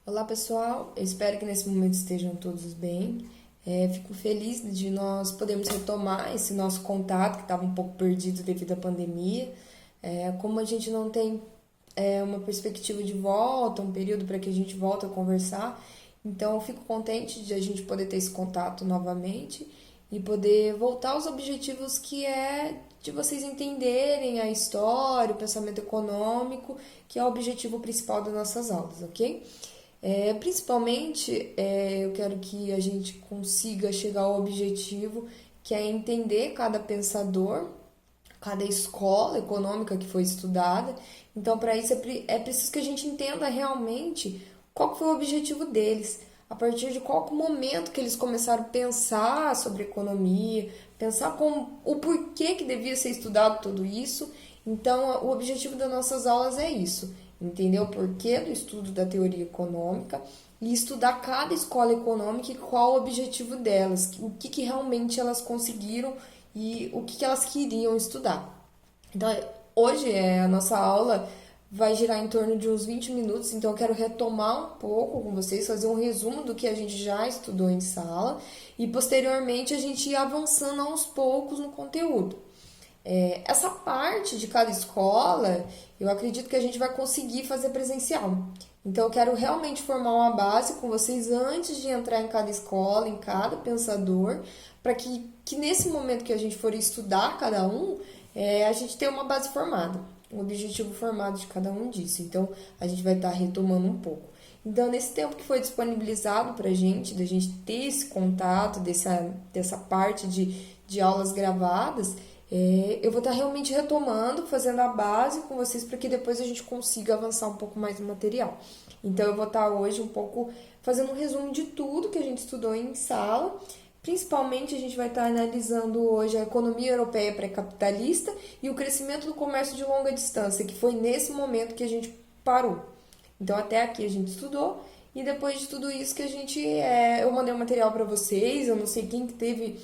Olá pessoal, eu espero que nesse momento estejam todos bem. Fico feliz de nós podermos retomar esse nosso contato que estava um pouco perdido devido à pandemia. Como a gente não tem uma perspectiva de volta, um período para que a gente volte a conversar, então eu fico contente de a gente poder ter esse contato novamente e poder voltar aos objetivos que é de vocês entenderem a história, o pensamento econômico, que é o objetivo principal das nossas aulas, ok? Principalmente, eu quero que a gente consiga chegar ao objetivo que é entender cada pensador, cada escola econômica que foi estudada. Então, para isso, é preciso que a gente entenda realmente qual foi o objetivo deles, a partir de qual momento que eles começaram a pensar sobre economia, pensar o porquê que devia ser estudado tudo isso. Então, o objetivo das nossas aulas é isso, entender o porquê do estudo da teoria econômica e estudar cada escola econômica e qual o objetivo delas, o que realmente elas conseguiram e o que elas queriam estudar. Então, hoje a nossa aula vai girar em torno de uns 20 minutos, então eu quero retomar um pouco com vocês, fazer um resumo do que a gente já estudou em sala e posteriormente a gente ir avançando aos poucos no conteúdo. Essa parte de cada escola, eu acredito que a gente vai conseguir fazer presencial. Então, eu quero realmente formar uma base com vocês antes de entrar em cada escola, em cada pensador, para que nesse momento que a gente for estudar cada um, a gente tenha uma base formada, um objetivo formado de cada um disso. Então, a gente vai estar retomando um pouco. Então, nesse tempo que foi disponibilizado para a gente, da gente ter esse contato, dessa parte de aulas gravadas, eu vou estar realmente retomando, fazendo a base com vocês para que depois a gente consiga avançar um pouco mais no material. Então, eu vou estar hoje um pouco fazendo um resumo de tudo que a gente estudou em sala. Principalmente, a gente vai estar analisando hoje a economia europeia pré-capitalista e o crescimento do comércio de longa distância, que foi nesse momento que a gente parou. Então, até aqui a gente estudou e depois de tudo isso que eu mandei o material para vocês, eu não sei quem que teve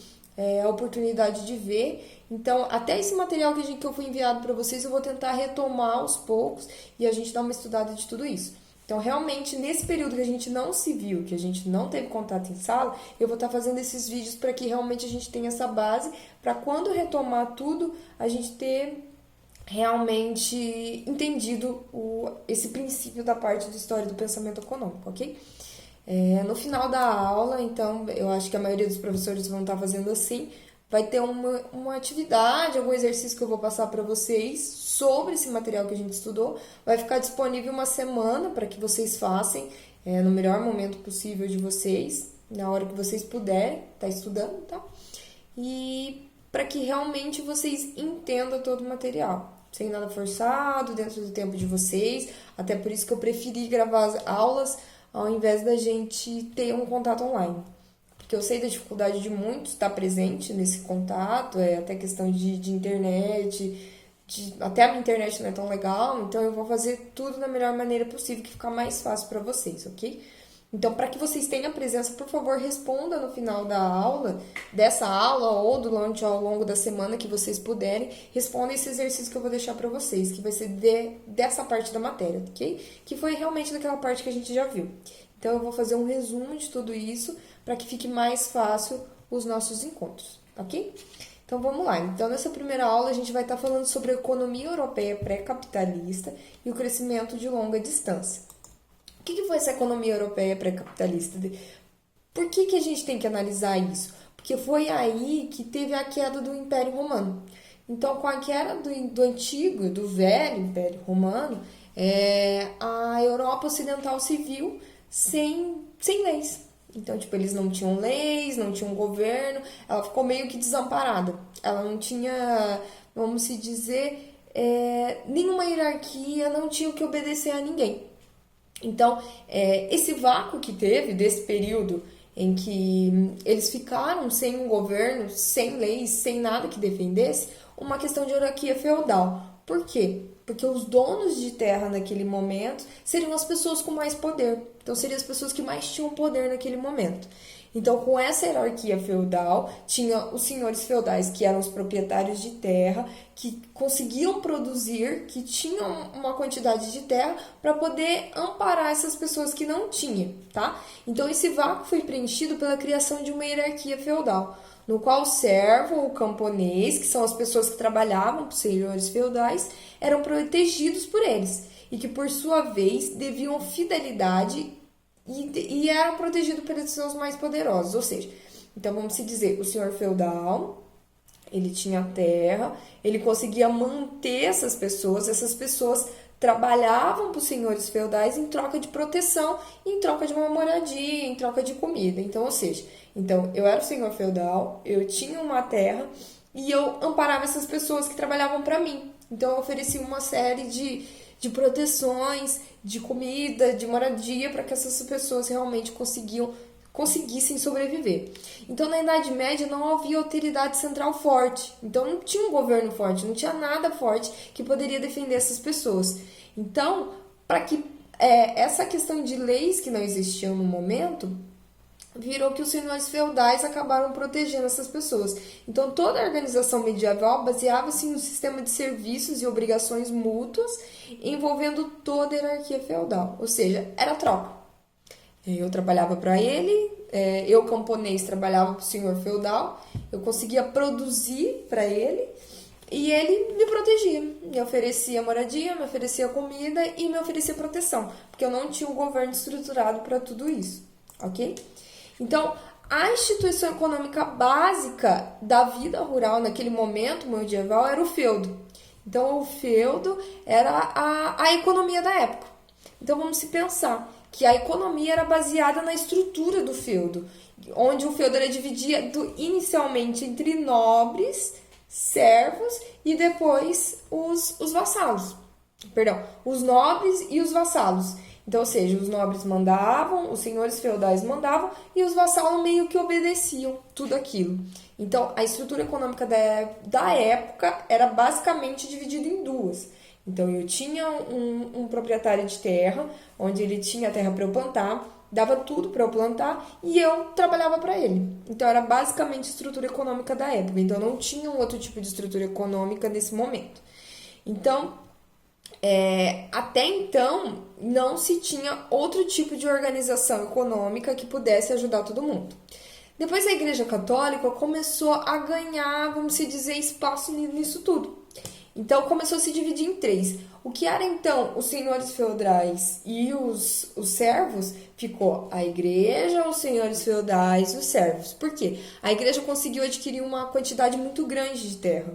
a oportunidade de ver. Então, até esse material que eu fui enviado para vocês, eu vou tentar retomar aos poucos e a gente dar uma estudada de tudo isso. Então, realmente, nesse período que a gente não se viu, que a gente não teve contato em sala, eu vou estar fazendo esses vídeos para que realmente a gente tenha essa base, para quando retomar tudo, a gente ter realmente entendido esse princípio da parte da história do pensamento econômico, ok? No final da aula, então, eu acho que a maioria dos professores vão estar fazendo assim, vai ter uma atividade, algum exercício que eu vou passar para vocês sobre esse material que a gente estudou. Vai ficar disponível uma semana para que vocês façam no melhor momento possível de vocês, na hora que vocês puderem estar estudando, tá? E para que realmente vocês entendam todo o material, sem nada forçado, dentro do tempo de vocês. Até por isso que eu preferi gravar as aulas ao invés da gente ter um contato online. Porque eu sei da dificuldade de muitos estar presente nesse contato, até questão de internet, até a minha internet não é tão legal, então eu vou fazer tudo da melhor maneira possível, que ficar mais fácil para vocês, ok? Então, para que vocês tenham presença, por favor, responda no final da aula, dessa aula ou durante ao longo da semana que vocês puderem, responda esse exercício que eu vou deixar para vocês, que vai ser dessa parte da matéria, ok? Que foi realmente daquela parte que a gente já viu. Então, eu vou fazer um resumo de tudo isso para que fique mais fácil os nossos encontros, ok? Então, vamos lá. Então, nessa primeira aula, a gente vai estar falando sobre a economia europeia pré-capitalista e o crescimento de longa distância. O que foi essa economia europeia pré-capitalista? Por que a gente tem que analisar isso? Porque foi aí que teve a queda do Império Romano. Então, com a queda do antigo, do velho Império Romano, a Europa Ocidental se viu sem leis. Então, tipo, eles não tinham leis, não tinham governo, ela ficou meio que desamparada. Ela não tinha, vamos se dizer, nenhuma hierarquia, não tinha o que obedecer a ninguém. Então, esse vácuo que teve desse período em que eles ficaram sem um governo, sem leis, sem nada que defendesse, uma questão de hierarquia feudal. Por quê? Porque os donos de terra naquele momento seriam as pessoas com mais poder. Então, seriam as pessoas que mais tinham poder naquele momento. Então, com essa hierarquia feudal, tinha os senhores feudais, que eram os proprietários de terra, que conseguiam produzir, que tinham uma quantidade de terra para poder amparar essas pessoas que não tinham, tá? Então, esse vácuo foi preenchido pela criação de uma hierarquia feudal, no qual o servo ou o camponês, que são as pessoas que trabalhavam para os senhores feudais, eram protegidos por eles e que, por sua vez, deviam fidelidade e eram protegidos pelos seus mais poderosos. Ou seja, então vamos se dizer, o senhor feudal, ele tinha terra, ele conseguia manter essas pessoas trabalhavam para os senhores feudais em troca de proteção, em troca de uma moradia, em troca de comida. Então, ou seja, então eu era o senhor feudal, eu tinha uma terra e eu amparava essas pessoas que trabalhavam para mim. Então, eu oferecia uma série de proteções, de comida, de moradia, para que essas pessoas realmente conseguissem sobreviver. Então, na Idade Média, não havia autoridade central forte. Então, não tinha um governo forte, não tinha nada forte que poderia defender essas pessoas. Então, para que essa questão de leis que não existiam no momento, virou que os senhores feudais acabaram protegendo essas pessoas. Então, toda a organização medieval baseava-se em um sistema de serviços e obrigações mútuas envolvendo toda a hierarquia feudal. Ou seja, era troca. Eu trabalhava para ele, eu camponês trabalhava para o senhor feudal, eu conseguia produzir para ele e ele me protegia. Me oferecia moradia, me oferecia comida e me oferecia proteção, porque eu não tinha um governo estruturado para tudo isso, ok? Então, a instituição econômica básica da vida rural naquele momento medieval era o feudo. Então, o feudo era a economia da época. Então, vamos se pensar que a economia era baseada na estrutura do feudo, onde o feudo era dividido inicialmente entre nobres, servos e depois os vassalos. Perdão, os nobres e os vassalos. Então, ou seja, os nobres mandavam, os senhores feudais mandavam e os vassalos meio que obedeciam tudo aquilo. Então, a estrutura econômica da época era basicamente dividida em duas. Então, eu tinha um proprietário de terra, onde ele tinha terra para eu plantar, dava tudo para eu plantar e eu trabalhava para ele. Então, era basicamente a estrutura econômica da época. Então, não tinha um outro tipo de estrutura econômica nesse momento. Então, até então, não se tinha outro tipo de organização econômica que pudesse ajudar todo mundo. Depois a Igreja Católica começou a ganhar, vamos dizer, espaço nisso tudo. Então, começou a se dividir em três. O que era, então, os senhores feudais e os servos, ficou a igreja, os senhores feudais e os servos. Por quê? A igreja conseguiu adquirir uma quantidade muito grande de terra.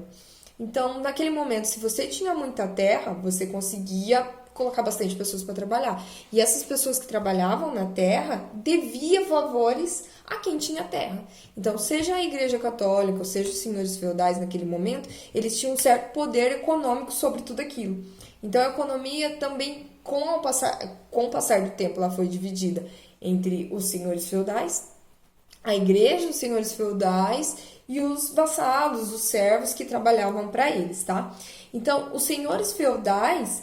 Então, naquele momento, se você tinha muita terra, você conseguia colocar bastante pessoas para trabalhar. E essas pessoas que trabalhavam na terra deviam favores a quem tinha terra. Então, seja a Igreja Católica, ou seja os senhores feudais naquele momento, eles tinham um certo poder econômico sobre tudo aquilo. Então, a economia também, com o passar do tempo, ela foi dividida entre os senhores feudais, a igreja, os senhores feudais e os vassalos, os servos que trabalhavam para eles, tá? Então, os senhores feudais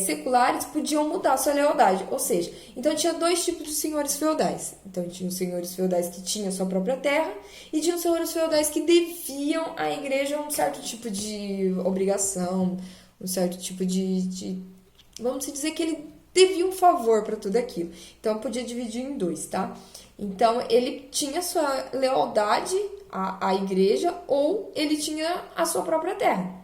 seculares podiam mudar sua lealdade, ou seja, então tinha dois tipos de senhores feudais. Então, tinha os senhores feudais que tinham sua própria terra e tinha os senhores feudais que deviam à igreja um certo tipo de obrigação, um certo tipo vamos dizer que ele devia um favor para tudo aquilo. Então, podia dividir em dois, tá? Então, ele tinha sua lealdade à igreja ou ele tinha a sua própria terra.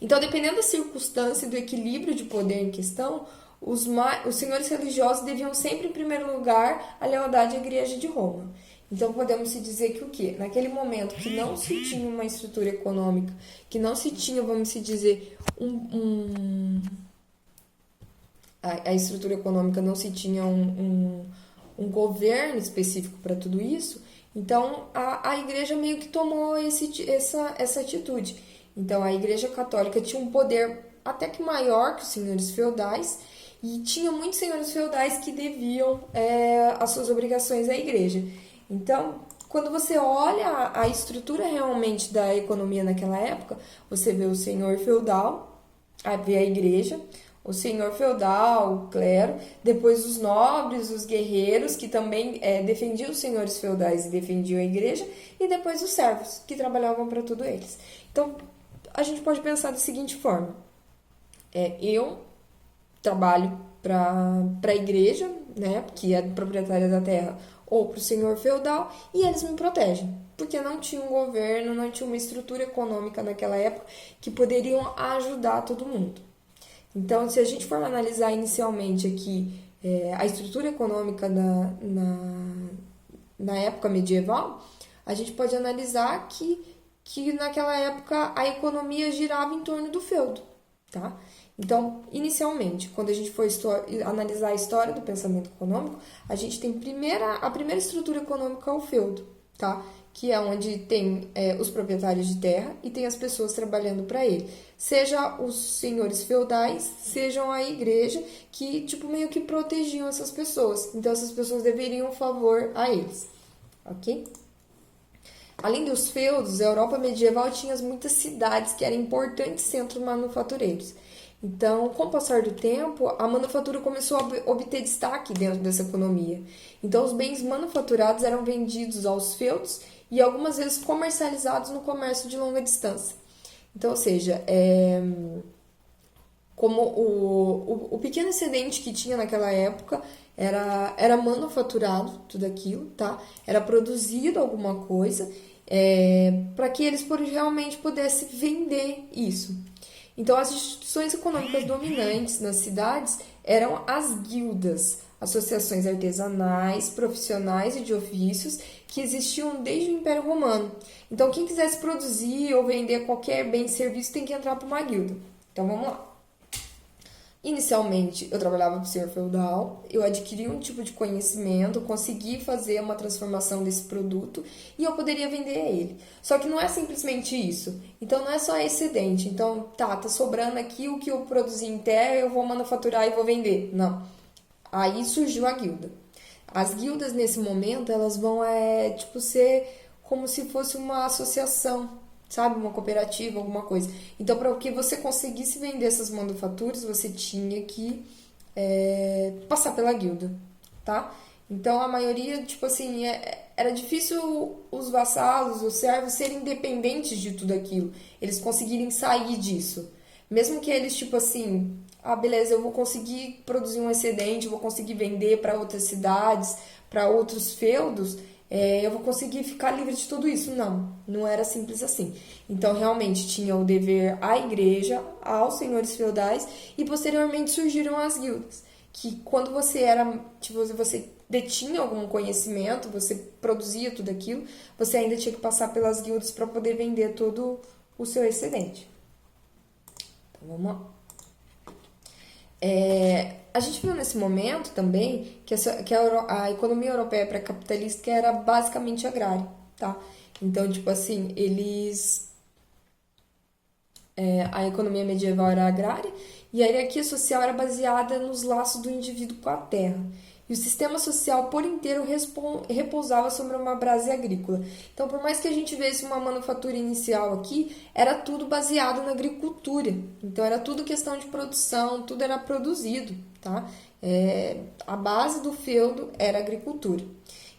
Então, dependendo da circunstância e do equilíbrio de poder em questão, os senhores religiosos deviam sempre, em primeiro lugar, a lealdade à igreja de Roma. Então, podemos se dizer que o quê? Naquele momento que não se tinha uma estrutura econômica, que não se tinha, vamos se dizer, a estrutura econômica não se tinha um governo específico para tudo isso, então a igreja meio que tomou essa atitude. Então a Igreja Católica tinha um poder até que maior que os senhores feudais e tinha muitos senhores feudais que deviam as suas obrigações à igreja. Então, quando você olha a estrutura realmente da economia naquela época, você vê o senhor feudal, vê a igreja, o senhor feudal, o clero, depois os nobres, os guerreiros, que também defendiam os senhores feudais e defendiam a igreja, e depois os servos, que trabalhavam para tudo eles. Então, a gente pode pensar da seguinte forma: eu trabalho para a igreja, né, que é proprietária da terra, ou para o senhor feudal, e eles me protegem, porque não tinha um governo, não tinha uma estrutura econômica naquela época que poderiam ajudar todo mundo. Então, se a gente for analisar inicialmente aqui a estrutura econômica na época medieval, a gente pode analisar que naquela época a economia girava em torno do feudo, tá? Então, inicialmente, quando a gente for analisar a história do pensamento econômico, a gente tem a primeira estrutura econômica, o feudo, tá? Que é onde tem os proprietários de terra e tem as pessoas trabalhando para ele. Seja os senhores feudais, sejam a igreja, que tipo meio que protegiam essas pessoas. Então, essas pessoas deveriam favor a eles, ok? Além dos feudos, a Europa medieval tinha muitas cidades que eram importantes centros manufatureiros. Então, com o passar do tempo, a manufatura começou a obter destaque dentro dessa economia. Então, os bens manufaturados eram vendidos aos feudos e algumas vezes comercializados no comércio de longa distância. Então, ou seja, como o pequeno excedente que tinha naquela época era manufaturado, tudo aquilo, tá? Era produzido alguma coisa para que eles realmente pudessem vender isso. Então, as instituições econômicas dominantes nas cidades eram as guildas, associações artesanais, profissionais e de ofícios que existiam desde o Império Romano. Então, quem quisesse produzir ou vender qualquer bem e serviço tem que entrar para uma guilda. Então, vamos lá. Inicialmente, eu trabalhava para o senhor feudal, eu adquiri um tipo de conhecimento, consegui fazer uma transformação desse produto e eu poderia vender ele. Só que não é simplesmente isso. Então, não é só excedente. Então, tá sobrando aqui o que eu produzi em terra, eu vou manufaturar e vou vender. Não. Aí surgiu a guilda. As guildas, nesse momento, elas vão ser como se fosse uma associação, sabe? Uma cooperativa, alguma coisa. Então, para que você conseguisse vender essas manufaturas, você tinha que passar pela guilda, tá? Então, a maioria, tipo assim, era difícil os vassalos, os servos serem independentes de tudo aquilo. Eles conseguirem sair disso. Mesmo que eles, tipo assim, beleza, eu vou conseguir produzir um excedente, vou conseguir vender para outras cidades, para outros feudos, eu vou conseguir ficar livre de tudo isso. Não era simples assim. Então, realmente, tinha o dever à igreja, aos senhores feudais, e posteriormente surgiram as guildas, que quando você você detinha algum conhecimento, você produzia tudo aquilo, você ainda tinha que passar pelas guildas para poder vender todo o seu excedente. Então, vamos lá. A gente viu nesse momento também que a economia europeia pré-capitalista era basicamente agrária, tá? Então, tipo assim, a economia medieval era agrária e a hierarquia social era baseada nos laços do indivíduo com a terra. E o sistema social por inteiro repousava sobre uma base agrícola. Então, por mais que a gente visse uma manufatura inicial aqui, era tudo baseado na agricultura. Então, era tudo questão de produção, tudo era produzido, tá? A base do feudo era a agricultura.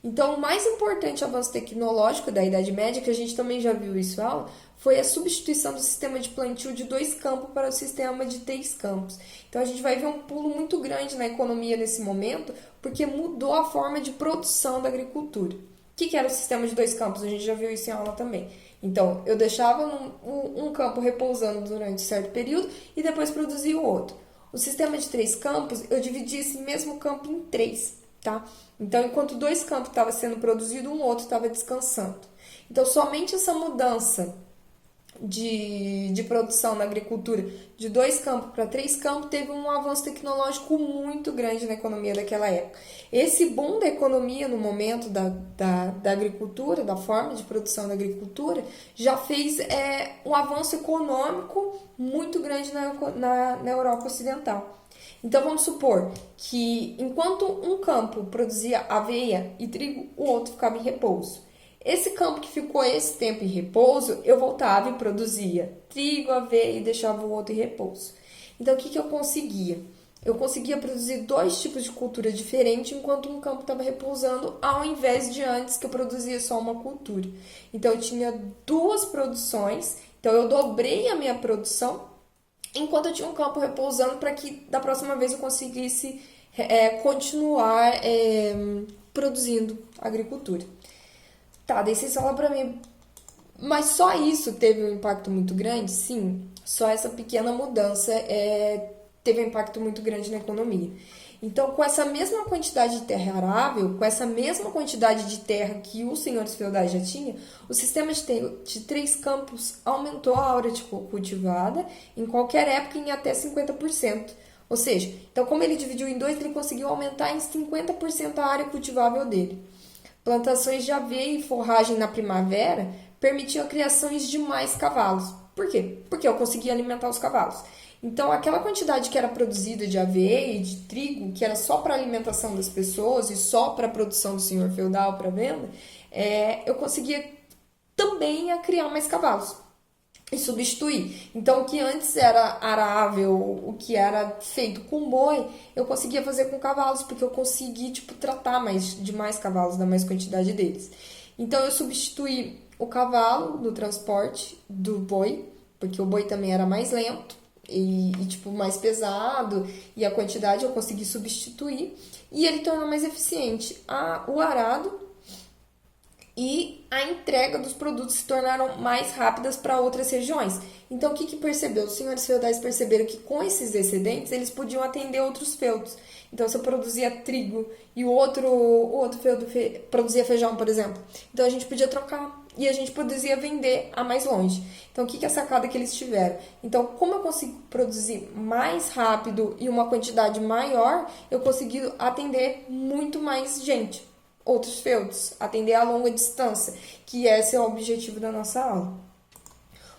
Então, o mais importante avanço tecnológico da Idade Média, que a gente também já viu isso aula, foi a substituição do sistema de plantio de 2 campos para o sistema de 3 campos. Então, a gente vai ver um pulo muito grande na economia nesse momento, porque mudou a forma de produção da agricultura. O que era o sistema de 2 campos? A gente já viu isso em aula também. Então, eu deixava um campo repousando durante um certo período e depois produzia o outro. O sistema de 3 campos, eu dividia esse mesmo campo em 3, tá? Então, enquanto 2 campos estavam sendo produzidos, um outro estava descansando. Então, somente essa mudança de produção na agricultura de 2 campos para 3 campos teve um avanço tecnológico muito grande na economia daquela época. Esse boom da economia no momento da agricultura, da forma de produção da agricultura, já fez um avanço econômico muito grande na Europa Ocidental. Então, vamos supor que enquanto um campo produzia aveia e trigo, o outro ficava em repouso. Esse campo que ficou esse tempo em repouso, eu voltava e produzia trigo, aveia e deixava o outro em repouso. Então, o que eu conseguia? Eu conseguia produzir 2 tipos de cultura diferentes enquanto um campo estava repousando, ao invés de antes que eu produzia só uma cultura. Então, eu tinha 2 produções, então eu dobrei a minha produção enquanto eu tinha um campo repousando para que da próxima vez eu conseguisse continuar produzindo agricultura. Tá, daí vocês falam para mim, mas só isso teve um impacto muito grande? Sim, só essa pequena mudança teve um impacto muito grande na economia. Então, com essa mesma quantidade de terra arável, com essa mesma quantidade de terra que os senhores feudais já tinham, o sistema de 3 campos aumentou a área cultivada em qualquer época em até 50%. Ou seja, então como ele dividiu em 2, ele conseguiu aumentar em 50% a área cultivável dele. Plantações de aveia e forragem na primavera permitiam a criação de mais cavalos. Por quê? Porque eu conseguia alimentar os cavalos. Então, aquela quantidade que era produzida de aveia e de trigo, que era só para alimentação das pessoas e só para a produção do senhor feudal para venda, eu conseguia também criar mais cavalos e substituir. Então, o que antes era arável, o que era feito com boi, eu conseguia fazer com cavalos, porque eu consegui tratar de mais cavalos, dar mais quantidade deles. Então, eu substituí o cavalo no transporte do boi, porque o boi também era mais lento e mais pesado, e a quantidade eu consegui substituir, e ele tornou mais eficiente o arado, e a entrega dos produtos se tornaram mais rápidas para outras regiões. Então, o que percebeu? Os senhores feudais perceberam que com esses excedentes eles podiam atender outros feudos. Então, se eu produzia trigo e o outro feudo produzia feijão, por exemplo, então a gente podia trocar e a gente podia vender a mais longe. Então, o que é a sacada que eles tiveram? Então, como eu consigo produzir mais rápido e uma quantidade maior, eu consegui atender muito mais gente. Outros feudos, atender a longa distância, que esse é o objetivo da nossa aula.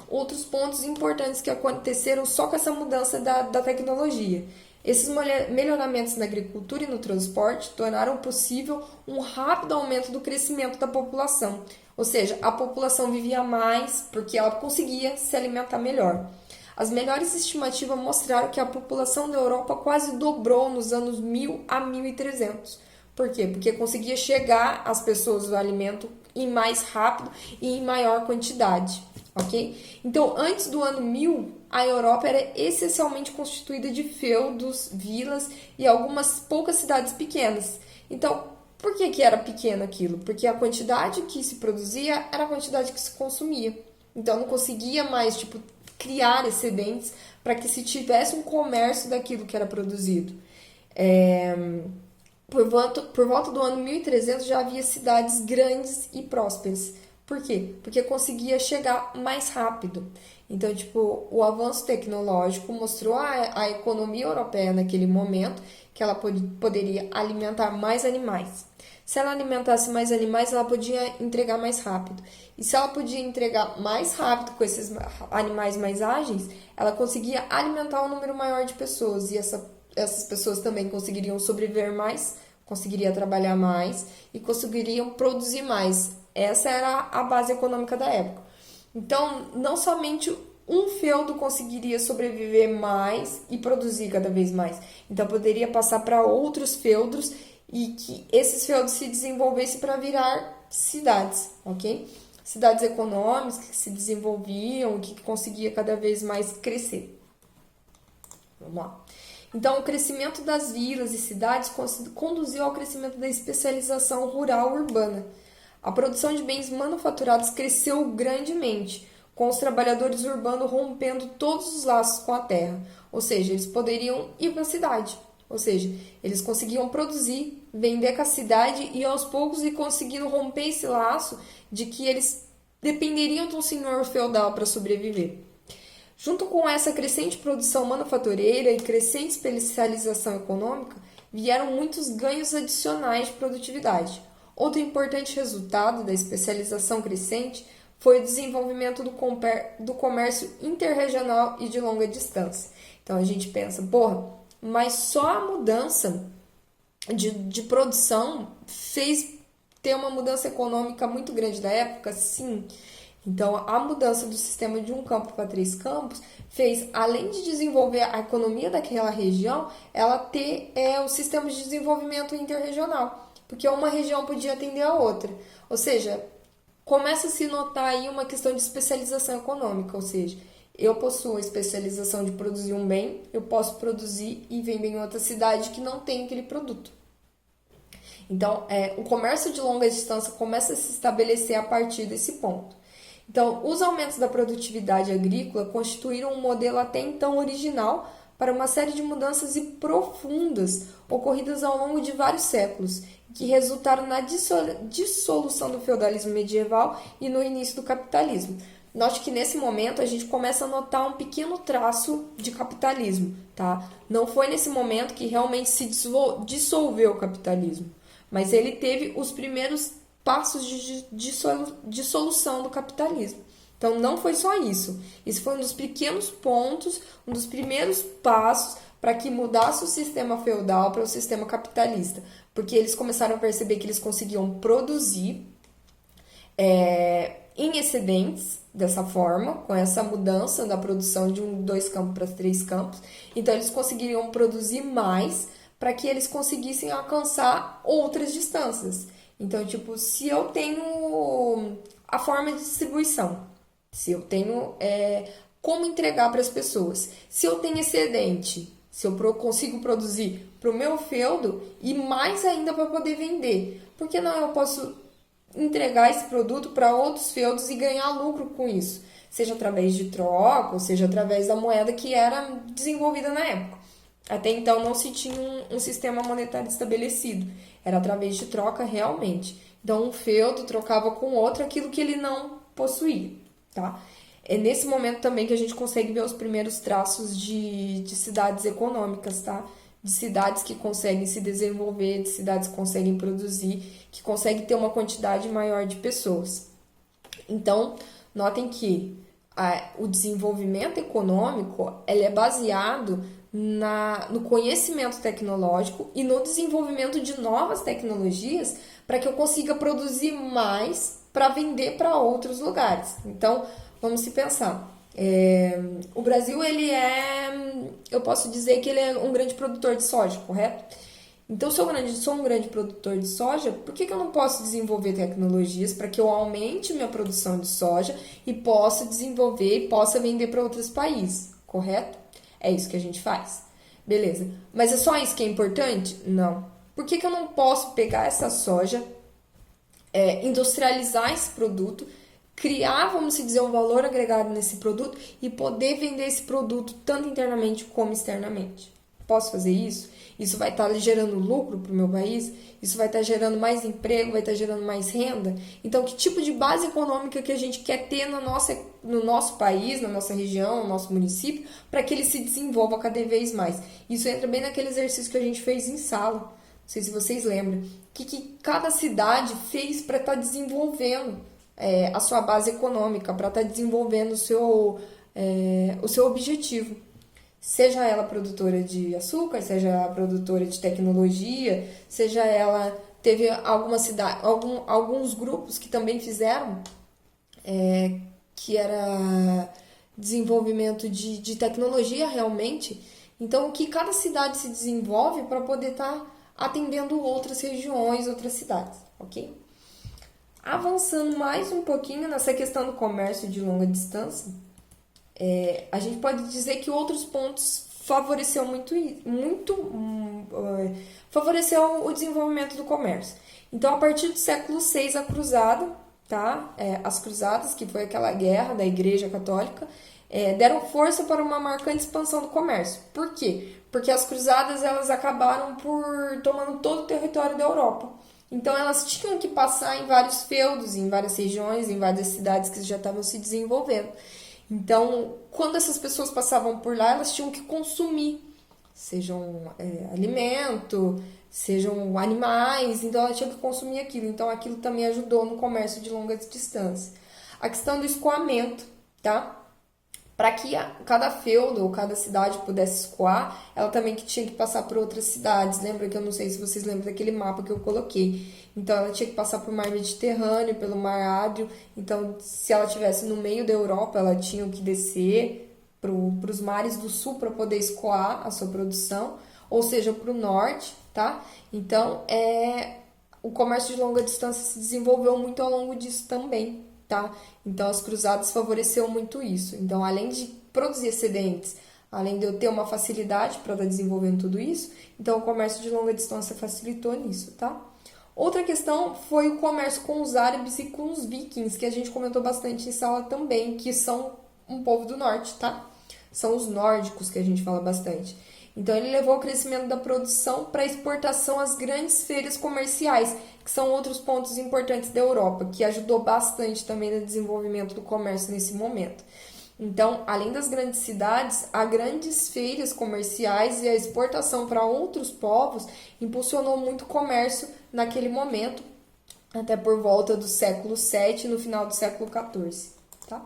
Outros pontos importantes que aconteceram só com essa mudança da tecnologia. Esses melhoramentos na agricultura e no transporte tornaram possível um rápido aumento do crescimento da população. Ou seja, a população vivia mais porque ela conseguia se alimentar melhor. As melhores estimativas mostraram que a população da Europa quase dobrou nos anos 1000 a 1300. Por quê? Porque conseguia chegar às pessoas o alimento mais rápido e em maior quantidade, ok? Então, antes do ano 1000, a Europa era essencialmente constituída de feudos, vilas e algumas poucas cidades pequenas. Então, por que era pequeno aquilo? Porque a quantidade que se produzia era a quantidade que se consumia. Então, não conseguia mais, criar excedentes para que se tivesse um comércio daquilo que era produzido. Por volta do ano 1300 já havia cidades grandes e prósperas. Por quê? Porque conseguia chegar mais rápido. Então, o avanço tecnológico mostrou a economia europeia naquele momento que ela poderia alimentar mais animais. Se ela alimentasse mais animais, ela podia entregar mais rápido. E se ela podia entregar mais rápido com esses animais mais ágeis, ela conseguia alimentar um número maior de pessoas. E essas pessoas também conseguiriam sobreviver mais, conseguiriam trabalhar mais e conseguiriam produzir mais. Essa era a base econômica da época. Então, não somente um feudo conseguiria sobreviver mais e produzir cada vez mais. Então, poderia passar para outros feudos e que esses feudos se desenvolvessem para virar cidades, ok? Cidades econômicas que se desenvolviam, que conseguia cada vez mais crescer. Vamos lá. Então, o crescimento das vilas e cidades conduziu ao crescimento da especialização rural urbana. A produção de bens manufaturados cresceu grandemente, com os trabalhadores urbanos rompendo todos os laços com a terra. Ou seja, eles poderiam ir para a cidade. Ou seja, eles conseguiam produzir, vender com a cidade e aos poucos ir conseguindo romper esse laço de que eles dependeriam de um senhor feudal para sobreviver. Junto com essa crescente produção manufatureira e crescente especialização econômica, vieram muitos ganhos adicionais de produtividade. Outro importante resultado da especialização crescente foi o desenvolvimento do comércio interregional e de longa distância. Então a gente pensa, mas só a mudança de produção fez ter uma mudança econômica muito grande da época? Sim. Então, a mudança do sistema de um campo para 3 campos fez, além de desenvolver a economia daquela região, ela ter os sistemas de desenvolvimento interregional, porque uma região podia atender a outra. Ou seja, começa a se notar aí uma questão de especialização econômica, ou seja, eu possuo a especialização de produzir um bem, eu posso produzir e vender em outra cidade que não tem aquele produto. Então, o comércio de longa distância começa a se estabelecer a partir desse ponto. Então, os aumentos da produtividade agrícola constituíram um modelo até então original para uma série de mudanças e profundas ocorridas ao longo de vários séculos, que resultaram na dissolução do feudalismo medieval e no início do capitalismo. Note que nesse momento a gente começa a notar um pequeno traço de capitalismo, tá? Não foi nesse momento que realmente se dissolveu o capitalismo, mas ele teve os primeiros passos de dissolução do capitalismo. Então não foi só isso. Isso foi um dos pequenos pontos, um dos primeiros passos para que mudasse o sistema feudal para o sistema capitalista, porque eles começaram a perceber que eles conseguiam produzir em excedentes dessa forma, com essa mudança da produção de 2 campos para 3 campos. Então eles conseguiriam produzir mais para que eles conseguissem alcançar outras distâncias. Então, tipo, se eu tenho a forma de distribuição, se eu tenho como entregar para as pessoas, se eu tenho excedente, se eu consigo produzir para o meu feudo e mais ainda para poder vender, por que não eu posso entregar esse produto para outros feudos e ganhar lucro com isso? Seja através de troca, ou seja através da moeda que era desenvolvida na época. Até então não se tinha um sistema monetário estabelecido. Era através de troca realmente. Então um feudo trocava com outro aquilo que ele não possuía, tá? É nesse momento também que a gente consegue ver os primeiros traços de cidades econômicas, tá? De cidades que conseguem se desenvolver, de cidades que conseguem produzir, que conseguem ter uma quantidade maior de pessoas. Então, notem que o desenvolvimento econômico ele é baseado no conhecimento tecnológico e no desenvolvimento de novas tecnologias para que eu consiga produzir mais para vender para outros lugares. Então, vamos se pensar. O Brasil, eu posso dizer que ele é um grande produtor de soja, correto? Então, se eu sou um grande produtor de soja, por que eu não posso desenvolver tecnologias para que eu aumente minha produção de soja e possa desenvolver e possa vender para outros países, correto? É isso que a gente faz. Beleza. Mas é só isso que é importante? Não. Por que eu não posso pegar essa soja, industrializar esse produto, criar, vamos dizer, um valor agregado nesse produto e poder vender esse produto tanto internamente como externamente? Posso fazer isso? Isso vai estar gerando lucro para o meu país? Isso vai estar gerando mais emprego? Vai estar gerando mais renda? Então, que tipo de base econômica que a gente quer ter no nosso país, na nossa região, no nosso município, para que ele se desenvolva cada vez mais? Isso entra bem naquele exercício que a gente fez em sala. Não sei se vocês lembram. O que cada cidade fez para estar desenvolvendo a sua base econômica, para estar desenvolvendo o seu objetivo. Seja ela produtora de açúcar, seja ela produtora de tecnologia, seja ela... Teve alguns grupos que também fizeram, que era desenvolvimento de tecnologia realmente. Então, o que cada cidade se desenvolve para poder estar atendendo outras regiões, outras cidades, ok? Avançando mais um pouquinho nessa questão do comércio de longa distância, a gente pode dizer que outros pontos favoreceu o desenvolvimento do comércio. Então, a partir do século VI, a cruzada, tá? As cruzadas, que foi aquela guerra da Igreja Católica, deram força para uma marcante expansão do comércio. Por quê? Porque as cruzadas elas acabaram por tomando todo o território da Europa. Então, elas tinham que passar em vários feudos, em várias regiões, em várias cidades que já estavam se desenvolvendo. Então, quando essas pessoas passavam por lá, elas tinham que consumir, sejam alimento, sejam animais, então elas tinham que consumir aquilo. Então, aquilo também ajudou no comércio de longa distância. A questão do escoamento, tá? Para que cada feudo ou cada cidade pudesse escoar, ela também que tinha que passar por outras cidades. Lembra que eu não sei se vocês lembram daquele mapa que eu coloquei. Então ela tinha que passar por mar Mediterrâneo, pelo mar Adrio. Então, se ela estivesse no meio da Europa, ela tinha que descer para os mares do sul para poder escoar a sua produção, ou seja, para o norte, tá? Então, o comércio de longa distância se desenvolveu muito ao longo disso também, tá? Então, as cruzadas favoreceram muito isso. Então, além de produzir excedentes, além de eu ter uma facilidade para estar desenvolvendo tudo isso, então o comércio de longa distância facilitou nisso, tá? Outra questão foi o comércio com os árabes e com os vikings, que a gente comentou bastante em sala também, que são um povo do norte, tá? São os nórdicos que a gente fala bastante. Então, ele levou ao crescimento da produção para exportação às grandes feiras comerciais, que são outros pontos importantes da Europa, que ajudou bastante também no desenvolvimento do comércio nesse momento. Então, além das grandes cidades, há grandes feiras comerciais e a exportação para outros povos impulsionou muito o comércio naquele momento, até por volta do século VII e no final do século XIV, tá?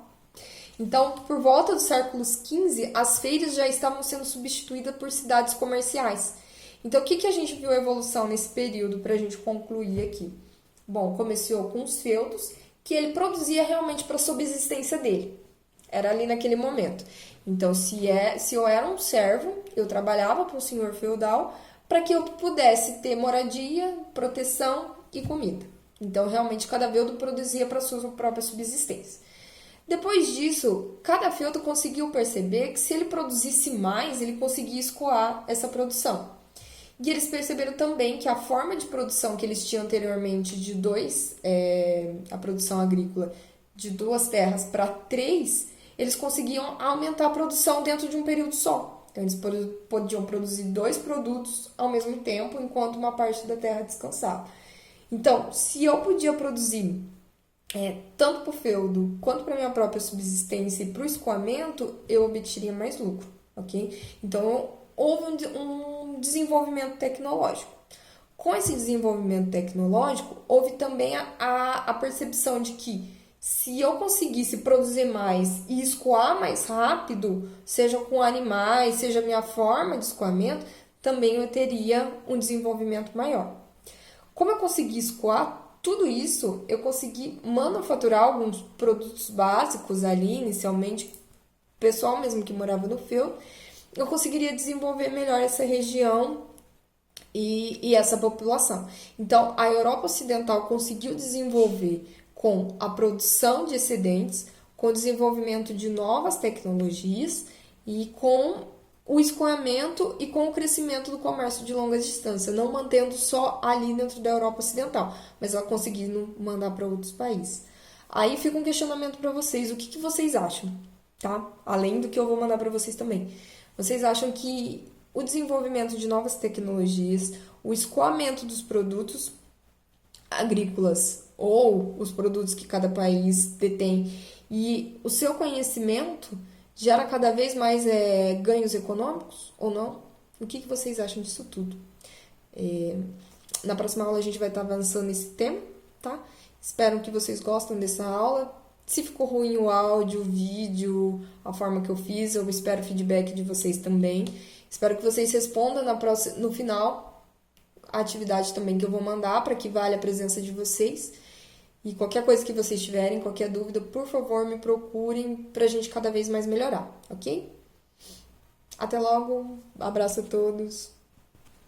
Então, por volta dos séculos XV, as feiras já estavam sendo substituídas por cidades comerciais. Então, o que a gente viu a evolução nesse período para a gente concluir aqui? Bom, começou com os feudos, que ele produzia realmente para a subsistência dele. Era ali naquele momento. Então, se eu era um servo, eu trabalhava para um senhor feudal para que eu pudesse ter moradia, proteção e comida. Então, realmente, cada feudo produzia para a sua própria subsistência. Depois disso, cada feudo conseguiu perceber que se ele produzisse mais, ele conseguia escoar essa produção. E eles perceberam também que a forma de produção que eles tinham anteriormente a produção agrícola de 2 terras para 3, eles conseguiam aumentar a produção dentro de um período só. Então, eles podiam produzir 2 produtos ao mesmo tempo, enquanto uma parte da terra descansava. Então, se eu podia produzir tanto para o feudo quanto para a minha própria subsistência e para o escoamento, eu obteria mais lucro, ok? Então, houve um desenvolvimento tecnológico. Com esse desenvolvimento tecnológico, houve também a percepção de que se eu conseguisse produzir mais e escoar mais rápido, seja com animais, seja a minha forma de escoamento, também eu teria um desenvolvimento maior. Como eu consegui escoar tudo isso, eu consegui manufaturar alguns produtos básicos ali, inicialmente, o pessoal mesmo que morava no feudo, eu conseguiria desenvolver melhor essa região e essa população. Então, a Europa Ocidental conseguiu desenvolver com a produção de excedentes, com o desenvolvimento de novas tecnologias e com o escoamento e com o crescimento do comércio de longa distância, não mantendo só ali dentro da Europa Ocidental, mas ela conseguindo mandar para outros países. Aí fica um questionamento para vocês, o que vocês acham, tá? Além do que eu vou mandar para vocês também. Vocês acham que o desenvolvimento de novas tecnologias, o escoamento dos produtos agrícolas ou os produtos que cada país detém e o seu conhecimento gera cada vez mais ganhos econômicos ou não? O que vocês acham disso tudo? Na próxima aula a gente vai estar avançando nesse tema, tá? Espero que vocês gostem dessa aula. Se ficou ruim o áudio, o vídeo, a forma que eu fiz, eu espero o feedback de vocês também. Espero que vocês respondam no final a atividade também que eu vou mandar para que valha a presença de vocês. E qualquer coisa que vocês tiverem, qualquer dúvida, por favor, me procurem para a gente cada vez mais melhorar, ok? Até logo, abraço a todos.